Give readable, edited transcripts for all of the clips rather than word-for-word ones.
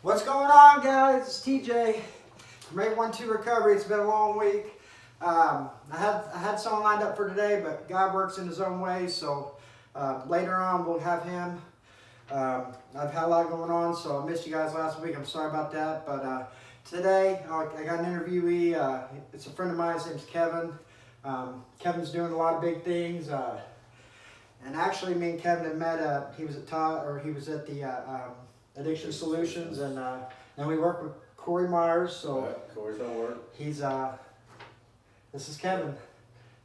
What's going on, guys? It's TJ from 812 Recovery. It's been a long week. I had someone lined up for today, but God works in His own way. So later on, we'll have him. I've had a lot going on, so I missed you guys last week. I'm sorry about that. But today, I got an interviewee. It's a friend of mine. His name's Kevin. Kevin's doing a lot of big things. And actually, me and Kevin had met. He was at the Addiction Solutions, and we work with Corey Myers. So right, Corey's on work. He's this is Kevin.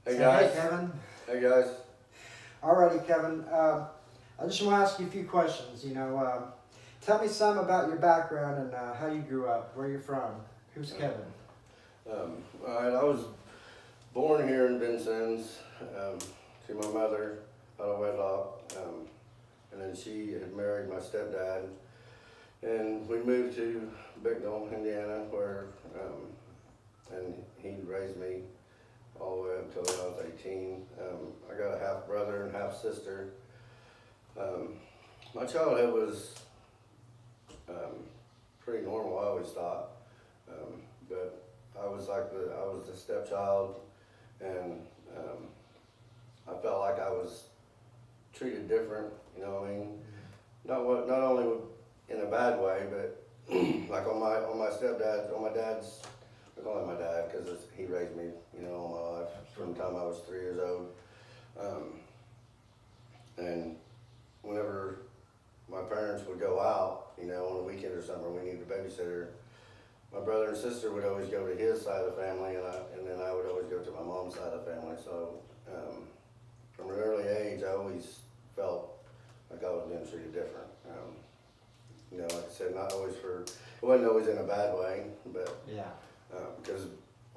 Hey guys. Hey Kevin. Hey guys. Alrighty, Kevin. I just want to ask you a few questions. Tell me some about your background and how you grew up, where you're from. Who's Kevin? All right, I was born here in Vincennes to my mother out of wedlock, and then she had married my stepdad, and we moved to Bicknell, Indiana, where and he raised me all the way up until I was 18. I got a half brother and half sister. My childhood was pretty normal, I always thought, but I was the stepchild, and I felt like I was treated different. You know what I mean? Not only in a bad way, but like on my dad's. I call him my dad because he raised me, all my life from the time I was 3 years old. And whenever my parents would go out, on a weekend or something, we needed a babysitter, my brother and sister would always go to his side of the family, and then I would always go to my mom's side of the family. So from an early age, I always felt like I was being treated different. Like I said, it wasn't always in a bad way, but Yeah. Because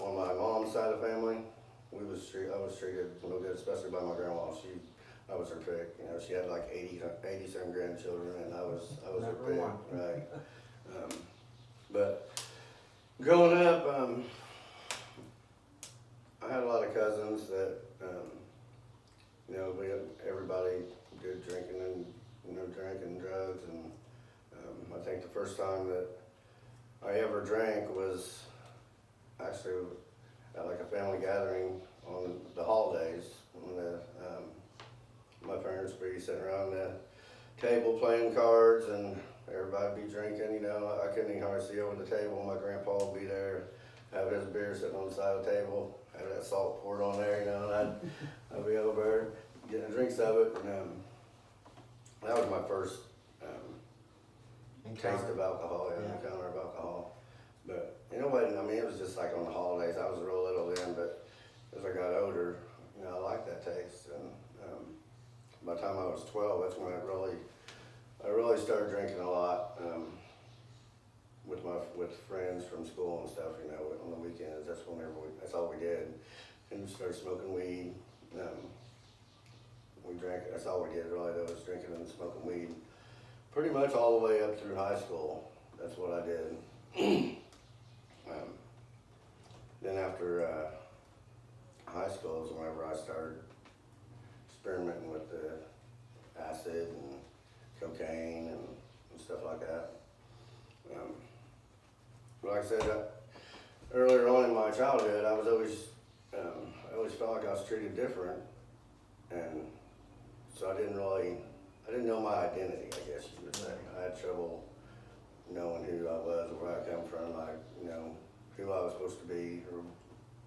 on my mom's side of the family, I was treated no good, especially by my grandma. I was her pick. She had like 80-some grandchildren, and I was her pick, right? But growing up, I had a lot of cousins that, everybody did drinking and drinking drugs, and I think the first time that I ever drank was actually at like a family gathering on the holidays when my parents would be sitting around the table playing cards and everybody be drinking. I couldn't even hardly see over the table. My grandpa would be there, have his beer sitting on the side of the table, have that salt poured on there, and I'd be over there getting drinks of it. And that was my first taste of alcohol, encounter of alcohol. But it was just like on the holidays. I was real little then, but as I got older, I liked that taste. And by the time I was 12, that's when I really started drinking a lot with friends from school and stuff. On the weekends, that's all we did. And we started smoking weed. We drank. That's all we did really. Though, was drinking and smoking weed. Pretty much all the way up through high school. That's what I did. Then after high school is whenever I started experimenting with the acid and cocaine and stuff like that. Like I said, earlier on in my childhood, I always felt like I was treated different, and so I didn't know my identity, I guess you would say. I had trouble knowing who I was or where I come from, who I was supposed to be.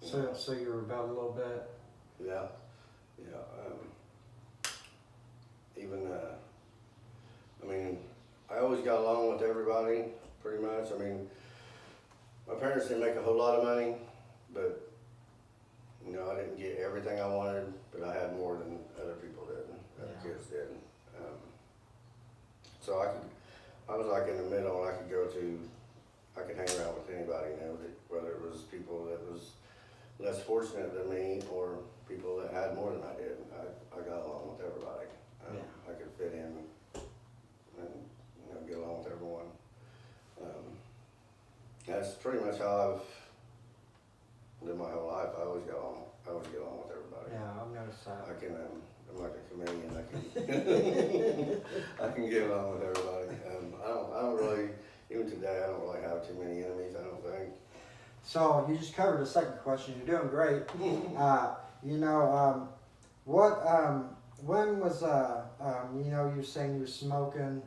So you rebelled a little bit? Yeah. I always got along with everybody, pretty much. My parents didn't make a whole lot of money, but, I didn't get everything I wanted, but I had more than other people did, other kids did. So I was like in the middle, and I could hang around with anybody, whether it was people that was less fortunate than me or people that had more than I did. I got along with everybody. I could fit in and get along with everyone. That's pretty much how I've lived my whole life. I always get along with everybody. Yeah, I've noticed that. I'm like a chameleon. I can get along with everybody. I don't really, even today. So you just covered the second question. You're doing great. You know, when was, you know, you were saying you were smoking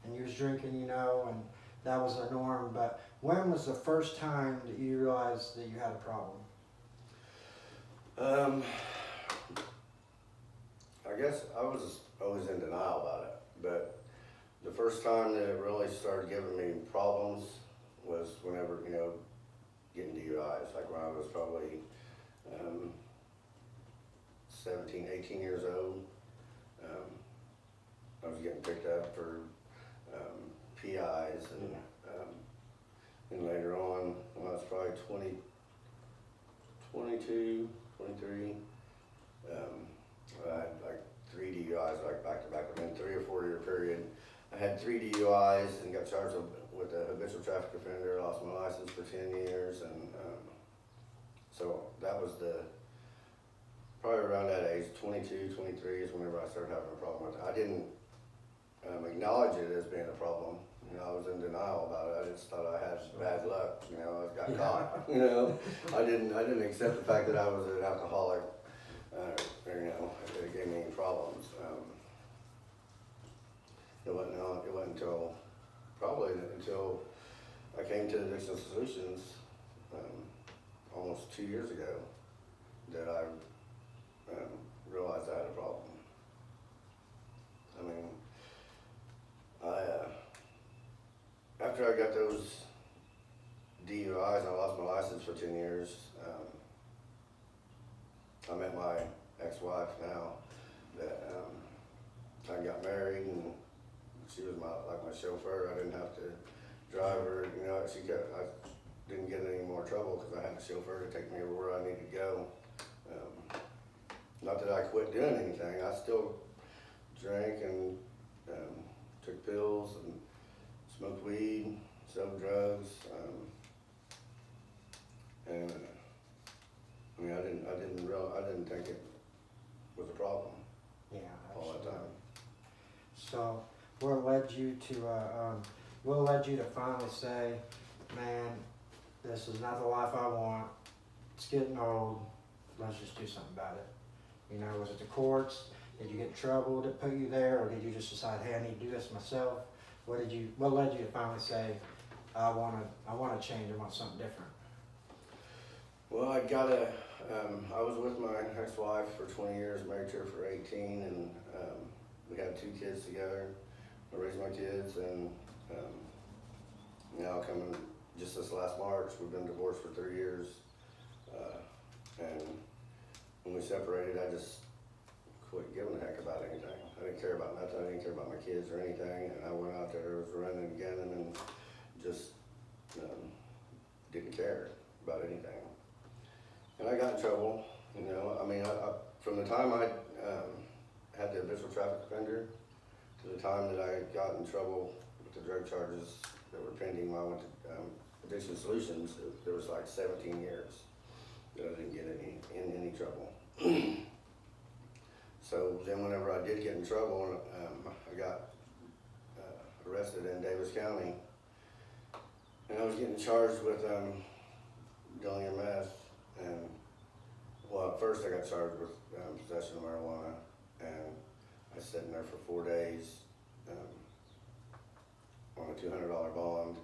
and you was drinking, you know, and that was the norm, but when was the first time that you realized that you had a problem? I guess I was always in denial about it, but the first time that it really started giving me problems was whenever, you know, getting DUIs, like when I was probably 17, 18 years old. I was getting picked up for PIs, and later on, when I was probably 20, 22, 23, I had like 3 DUIs, like back to back within 3 or 4 year period. I had 3 DUIs and got charged with a habitual traffic offender, lost my license for 10 years, and so that was probably around that age, 22, 23 is whenever I started having a problem with it. I didn't acknowledge it as being a problem. You know, I was in denial about it. I just thought I had bad luck. You know, I got caught. You know, I didn't accept the fact that I was an alcoholic. Or, you know, it gave me any problems. It wasn't until I came to Addiction Solutions almost 2 years ago that I realized I had a problem. I mean, after I got those DUIs and I lost my license for 10 years, I met my ex-wife now that I got married, and she was my chauffeur. I didn't have to drive her, you know, I didn't get in any more trouble because I had a chauffeur to take me everywhere I needed to go. Not that I quit doing anything. I still drank and took pills and smoked weed, sold drugs, and I mean, I didn't think it was a problem. Yeah, all that time. So, what led you to finally say, man, this is not the life I want. It's getting old. Let's just do something about it. You know, was it the courts? Did you get in trouble that put you there, or did you just decide, hey, I need to do this myself? What led you to finally say, I want to change. I want something different? Well, I was with my ex-wife for 20 years, married to her for 18, and we had 2 kids together. I raised my kids, and now coming just this last March, we've been divorced for 3 years. And when we separated, I just quit giving a heck about anything. I didn't care about nothing. I didn't care about my kids or anything. And I went out there, was running again, and just didn't care about anything. And I got in trouble, you know. I mean, from the time I had the habitual traffic offender to the time that I got in trouble with the drug charges that were pending when I went to Addiction Solutions, there was like 17 years that I didn't get in any trouble. So then whenever I did get in trouble, I got arrested in Davis County, and I was getting charged with dealing in meth. And well, at first I got charged with possession of marijuana, and I was sitting there for 4 days on a $200 bond.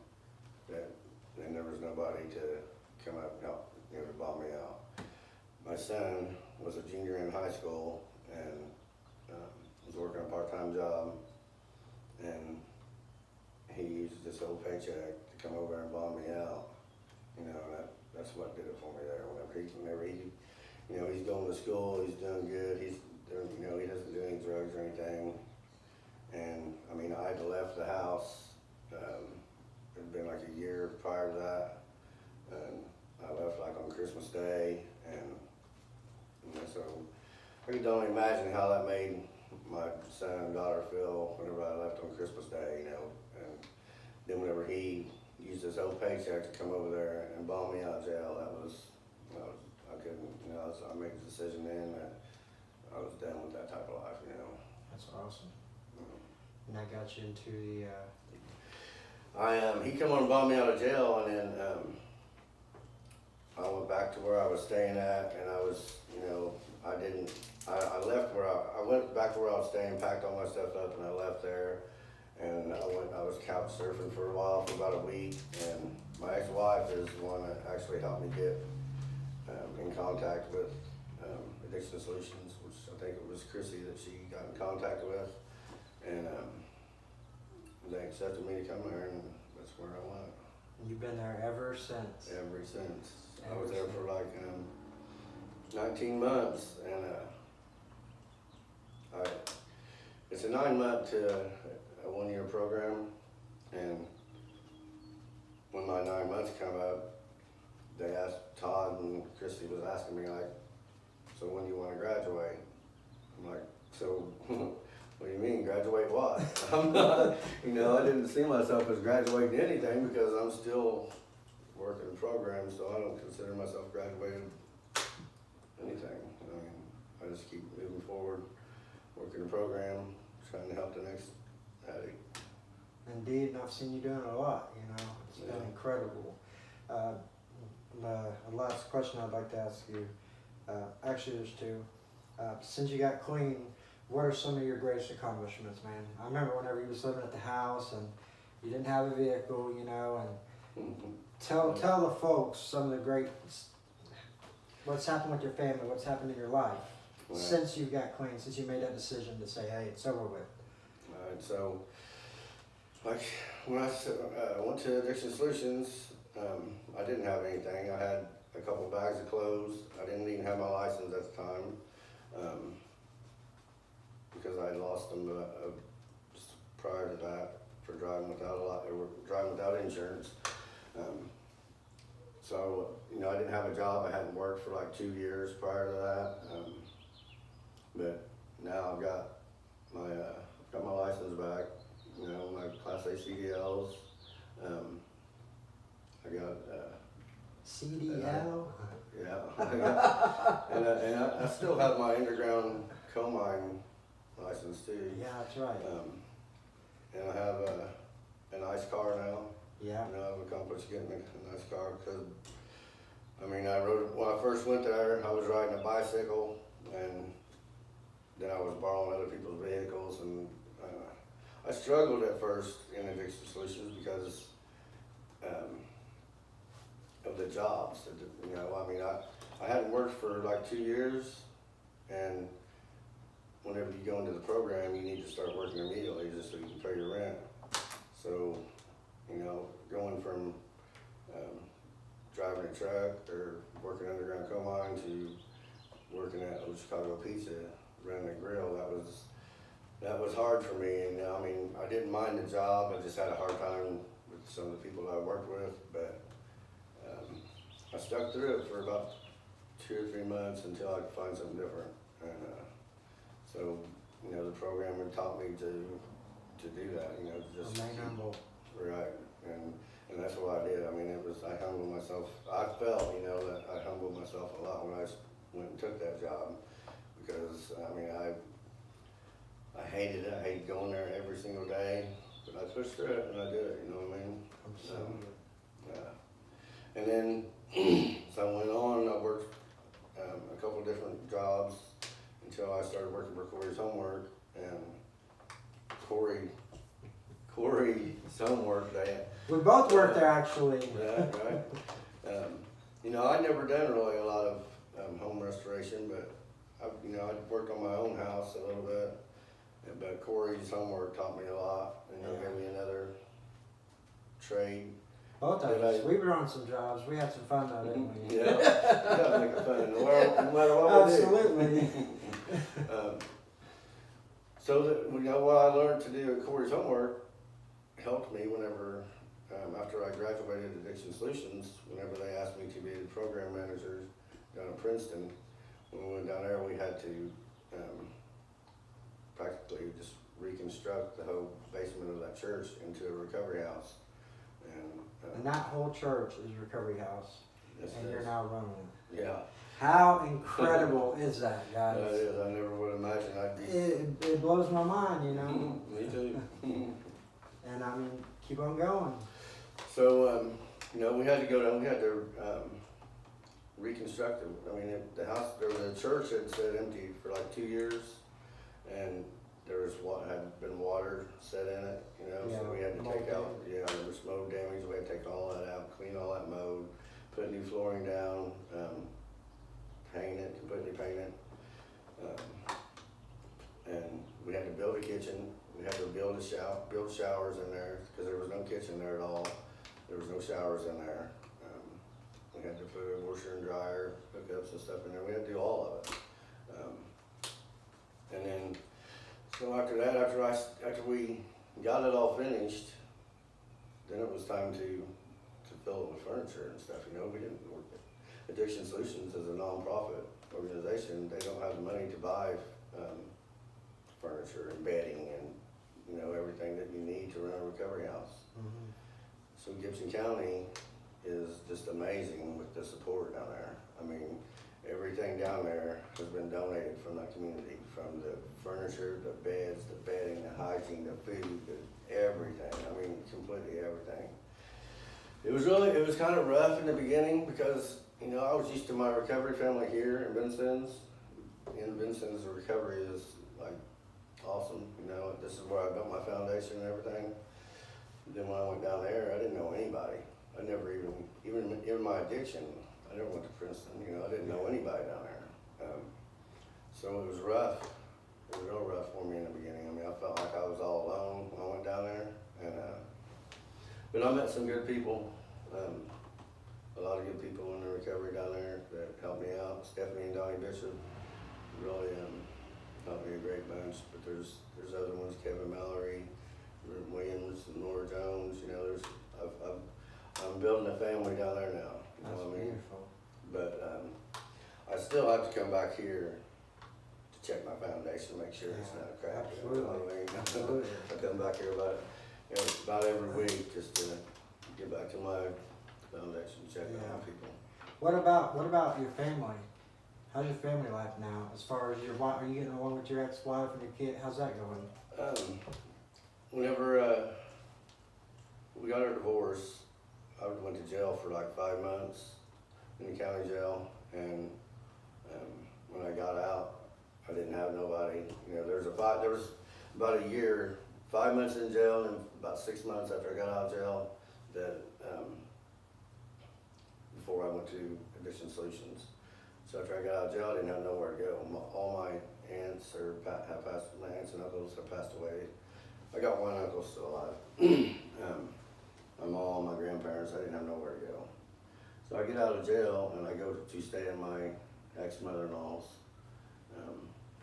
And there was nobody to come up and help, you know, to bail me out. My son was a junior in high school and was working a part-time job, and he used this whole paycheck to come over and bail me out. You know, that's what did it for me there. Whenever he, you know, he's going to school, he's doing good, you know, he doesn't do any drugs or anything. And I mean, I had left the house. It had been like a year prior to that, and I left like on Christmas Day, and you know, so I can only imagine how that made my son and daughter feel whenever I left on Christmas Day, you know. And then whenever he used his whole paycheck to come over there and bail me out of jail, I couldn't, you know, so I made the decision then that I was done with that type of life, you know. That's awesome. And that got you into the he come on and bailed me out of jail, and then I went back to where I was staying at, and I was, you know, I left I went back to where I was staying, packed all my stuff up, and I left there. And I was couch surfing for a while, for about a week, and my ex-wife is the one that actually helped me get in contact with Addiction Solutions, which I think it was Chrissy that she got in contact with, and they accepted me to come there, and that's where I went. You've been there ever since. Ever since. I was there for like 19 months, and it's a 9-month to a 1-year program, and when my 9 months come up, they asked, Todd and Christy was asking me like, so when do you want to graduate? I'm like, so what do you mean, graduate what? I'm not, you know, I didn't see myself as graduating anything because I'm still working the program, so I don't consider myself graduated anything. I mean, I just keep moving forward, working the program, trying to help the next addict. Indeed, and I've seen you doing a lot, you know, it's been incredible. The last question I'd like to ask you, actually there's two. Since you got clean, what are some of your greatest accomplishments, man? I remember whenever you was living at the house and you didn't have a vehicle, you know, and tell the folks some of the great, what's happened with your family, what's happened in your life since you got clean, since you made that decision to say, hey, it's over with. Alright, so like when I went to Addiction Solutions, I didn't have anything. I had a couple bags of clothes. I didn't even have my license at the time because I had lost them just prior to that for driving without insurance. So you know, I didn't have a job. I hadn't worked for like 2 years prior to that. But now I've got my license back. You know, my Class A CDLs. I got CDL? yeah. and I still have my underground coal mine license too. Yeah, that's right. And I have a nice car now. Yeah. You know, I've accomplished getting a nice car because, I mean, when I first went there, I was riding a bicycle, and then I was borrowing other people's vehicles, and I struggled at first in Addiction Solutions because of the jobs. You know, I mean, I hadn't worked for like 2 years, and whenever you go into the program, you need to start working immediately just so you can pay your rent. So, you know, going from driving a truck or working underground coal mine to working at Old Chicago Pizza, running a grill, that was hard for me. And I mean, I didn't mind the job. I just had a hard time with some of the people that I worked with, but I stuck through it for about 2 or 3 months until I could find something different. And so, you know, the program had taught me to do that, you know, just remain humble. Right, and that's what I did. I mean, I humbled myself. I felt, you know, that I humbled myself a lot when I went and took that job, because I mean, I hated it. I hated going there every single day, but I pushed through it and I did it. You know what I mean? Yeah. And then so I went on. I worked a couple different jobs until I started working for Corey's Homework, and Corey's Homework. We both worked there, actually. Yeah, right. You know, I'd never done really a lot of home restoration, but I'd worked on my own house a little bit. But Corey's Homework taught me a lot, and gave me another trade. Both of us. We were on some jobs. We had some fun though, didn't we? Yeah, gotta make it fun, no matter what we do. Absolutely. So that, you know, what I learned to do at Corey's Homework helped me whenever, after I graduated Addiction Solutions, whenever they asked me to be the program manager down in Princeton. When we went down there, we had to practically just reconstruct the whole basement of that church into a recovery house. And that whole church is Recovery House, and you're now running it. Yeah. How incredible is that, guys? That is. I never would imagine I'd be. It blows my mind, you know. Me too. And I mean, keep on going. So, you know, we had to go down. We had to reconstructed. I mean, the house, there was a church that sat empty for like 2 years, and there was what had been water set in it, you know, so we had to take out, there was mold damage, we had to take all that out, clean all that mold, put new flooring down, paint it, completely paint it. And we had to build a kitchen, we had to build showers in there, because there was no kitchen there at all. There was no showers in there. We had to put a washer and dryer, hookups and stuff in there. We had to do all of it. And then, so after that, after we got it all finished, then it was time to fill it with furniture and stuff. You know, we didn't. Addiction Solutions is a non-profit organization. They don't have the money to buy furniture and bedding and, you know, everything that you need to run a recovery house. Mm-hmm. So Gibson County is just amazing with the support down there. I mean, everything down there has been donated from that community, from the furniture, the beds, the bedding, the hygiene, the food, everything. I mean, completely everything. It was kind of rough in the beginning because, you know, I was used to my recovery family here in Vincennes. In Vincennes, the recovery is like awesome. You know, this is where I built my foundation and everything. Then when I went down there, I didn't know anybody. I never even my addiction, I never went to Princeton. You know, I didn't know anybody down there. So it was rough. It was real rough for me in the beginning. I mean, I felt like I was all alone when I went down there. And but I met some good people. A lot of good people in the recovery down there that helped me out. Stephanie and Donnie Bishop really helped me a great bunch. But there's other ones, Kevin Mallory, Ruben Williams, and Nora Jones. You know, I'm building a family down there now. You know what I mean? Beautiful. But I still have to come back here to check my foundation, make sure it's not cracked. Absolutely. You know what I mean? Absolutely. I come back here about every week just to get back to my foundation, check on my people. What about your family? How's your family life now? As far as your wife, are you getting along with your ex-wife and your kid? How's that going? Whenever we got our divorce, I went to jail for like 5 months in the county jail, and when I got out, I didn't have nobody. You know, there was about a year, 5 months in jail, and about 6 months after I got out of jail, that before I went to Addiction Solutions. So after I got out of jail, I didn't have nowhere to go. All my aunts have passed. My aunts and uncles have passed away. I got one uncle still alive. My mom, my grandparents, I didn't have nowhere to go. So I get out of jail and I go to stay in my ex-mother-in-law's.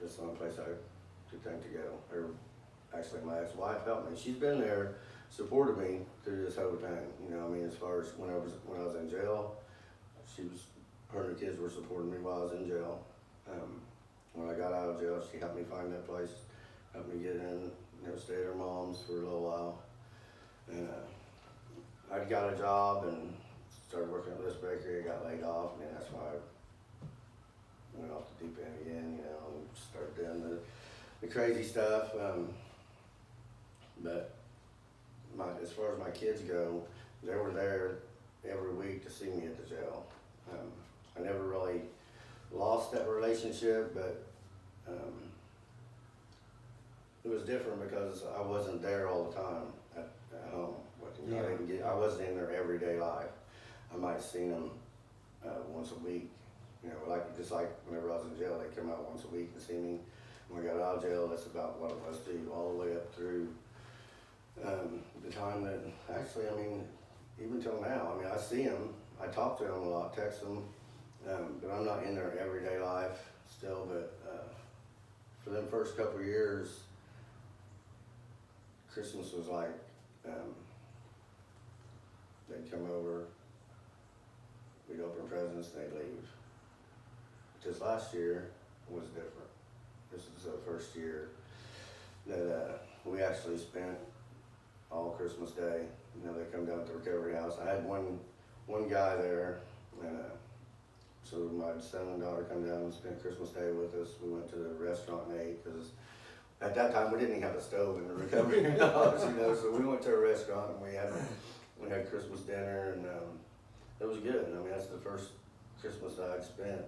That's the only place I could think to go. Or actually, my ex-wife helped me. She's been there, supported me through this whole thing. You know, I mean, as far as when I was in jail, her and the kids were supporting me while I was in jail. When I got out of jail, she helped me find that place, helped me get in, you know, stay at her mom's for a little while. And I got a job and started working at this bakery. I got laid off, and then that's why I went off the deep end again, you know, and started doing the crazy stuff. But as far as my kids go, they were there every week to see me at the jail. I never really lost that relationship, but it was different because I wasn't there all the time at home. I wasn't in their everyday life. I might have seen them once a week. You know, just like whenever I was in jail, they'd come out once a week and see me. When I got out of jail, that's about what it was too, all the way up through the time that, actually, I mean, even till now, I mean, I see them, I talk to them a lot, text them, but I'm not in their everyday life still. But for them first couple of years, Christmas was like, they'd come over, we'd open presents, and they'd leave. Just last year was different. This is the first year that we actually spent all Christmas Day. You know, they come down to the recovery house. I had one guy there, and so my son and daughter come down and spent Christmas Day with us. We went to the restaurant and ate, because at that time we didn't even have a stove in the recovery house, you know. So we went to a restaurant and we had Christmas dinner, and it was good. I mean, that's the first Christmas I'd spent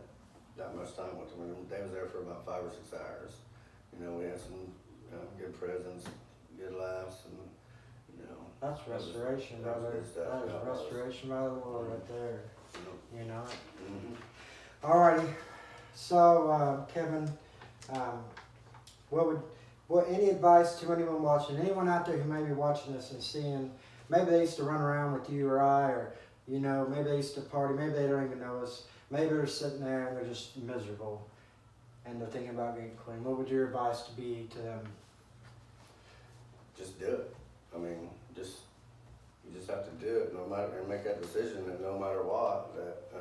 that much time with them. And they was there for about 5 or 6 hours. You know, we had some good presents, good laughs, and you know. That's restoration, brother. That is restoration by the Lord right there. You know. Mm-hmm. Alrighty. So, Kevin, what any advice to anyone watching, anyone out there who may be watching this and seeing, maybe they used to run around with you or I, or you know, maybe they used to party, maybe they don't even know us, maybe they're sitting there and they're just miserable, and they're thinking about getting clean. What would your advice to be to them? Just do it. I mean, you just have to do it, no matter, and make that decision that no matter what, that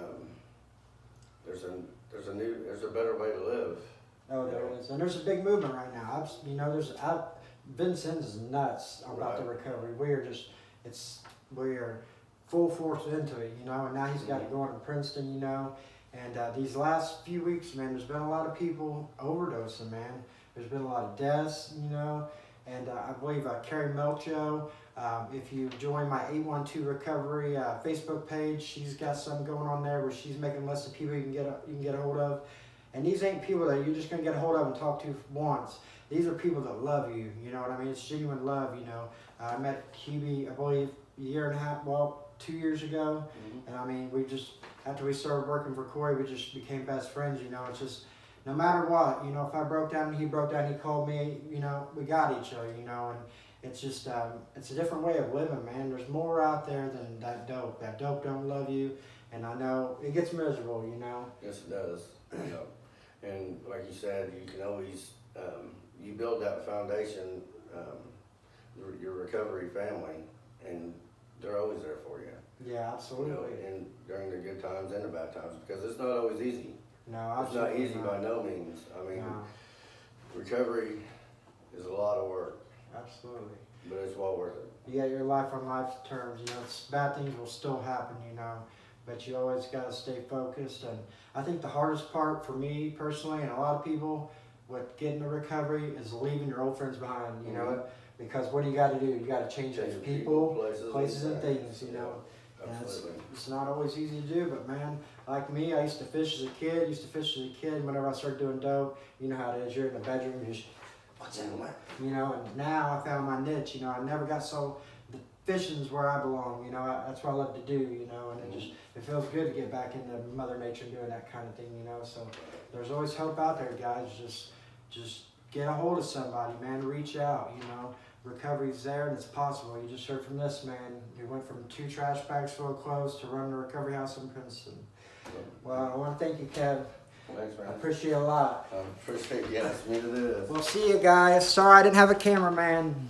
there's a better way to live. Oh, there is, and there's a big movement right now. Vincent's is nuts about the recovery. We are full force into it, you know, and now he's got it going in Princeton, you know, and these last few weeks, man, there's been a lot of people overdosing, man. There's been a lot of deaths, you know, and I believe Carrie Melcho, if you join my 812 Recovery Facebook page, she's got something going on there where she's making lists of people you can get a hold of. And these ain't people that you're just going to get a hold of and talk to once. These are people that love you, you know what I mean? It's genuine love, you know. I met Heuby, I believe, 2 years ago. And I mean, after we started working for Corey, we just became best friends, you know. It's just, no matter what, you know, if I broke down and he broke down, he called me, you know, we got each other, you know. And it's just, it's a different way of living, man. There's more out there than that dope. That dope don't love you. And I know it gets miserable, you know. Yes, it does. You know. And like you said, you can always, you build that foundation, your recovery family, and they're always there for you. Yeah, absolutely. You know, and during the good times and the bad times, because it's not always easy. No, absolutely. It's not easy by no means. I mean, recovery is a lot of work. Absolutely. But it's well worth it. You got your life on life terms, you know, bad things will still happen, you know, but you always got to stay focused. And I think the hardest part for me personally, and a lot of people with getting to recovery, is leaving your old friends behind, you know, because what do you got to do? You got to change those people, places and things, you know. And it's not always easy to do, but man, like me, I used to fish as a kid, and whenever I started doing dope, you know how it is, you're in the bedroom, you just, what's in what? You know, and now I found my niche, you know, I never got the fishing's where I belong, you know, that's what I love to do, you know, and it feels good to get back into Mother Nature and doing that kind of thing, you know, so there's always hope out there, guys. Just get a hold of somebody, man, reach out, you know. Recovery's there and it's possible. You just heard from this man who went from 2 trash bags full of clothes to running a recovery house in Princeton. Well, I want to thank you, Kev. Thanks, man. I appreciate it a lot. I appreciate you asking me to do this. We'll see you guys. Sorry I didn't have a cameraman.